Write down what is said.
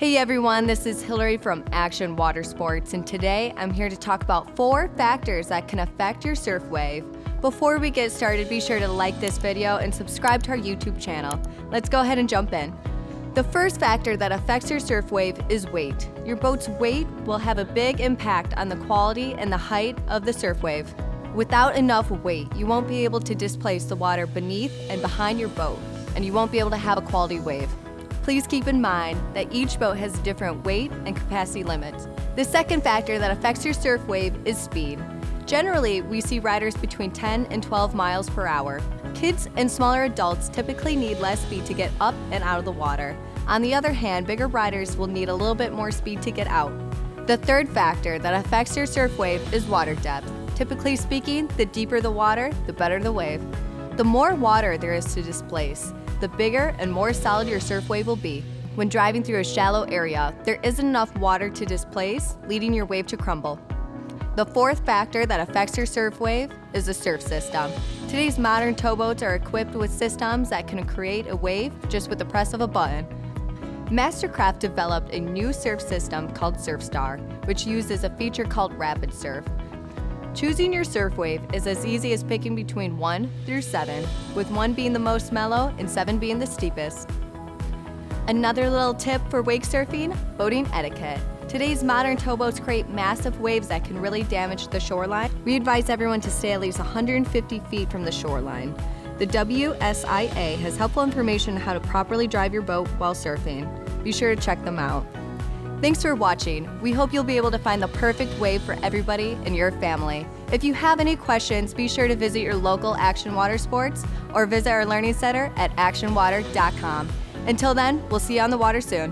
Hey everyone, this is Hillary from Action Water Sports, and today I'm here to talk about 4 factors that can affect your surf wave. Before we get started, be sure to like this video and subscribe to our YouTube channel. Let's go ahead and jump in. The first factor that affects your surf wave is weight. Your boat's weight will have a big impact on the quality and the height of the surf wave. Without enough weight, you won't be able to displace the water beneath and behind your boat, and you won't be able to have a quality wave. Please keep in mind that each boat has different weight and capacity limits. The second factor that affects your surf wave is speed. Generally, we see riders between 10 and 12 miles per hour. Kids and smaller adults typically need less speed to get up and out of the water. On the other hand, bigger riders will need a little bit more speed to get out. The third factor that affects your surf wave is water depth. Typically speaking, the deeper the water, the better the wave. The more water there is to displace, the bigger and more solid your surf wave will be. When driving through a shallow area, there isn't enough water to displace, leading your wave to crumble. The fourth factor that affects your surf wave is the surf system. Today's modern towboats are equipped with systems that can create a wave just with the press of a button. MasterCraft developed a new surf system called SurfStar, which uses a feature called Rapid Surf. Choosing your surf wave is as easy as picking between 1 through 7, with 1 being the most mellow and 7 being the steepest. Another little tip for wake surfing: boating etiquette. Today's modern towboats create massive waves that can really damage the shoreline. We advise everyone to stay at least 150 feet from the shoreline. The WSIA has helpful information on how to properly drive your boat while surfing. Be sure to check them out. Thanks for watching. We hope you'll be able to find the perfect wave for everybody in your family. If you have any questions, be sure to visit your local Action Water Sports or visit our learning center at actionwater.com. Until then, we'll see you on the water soon.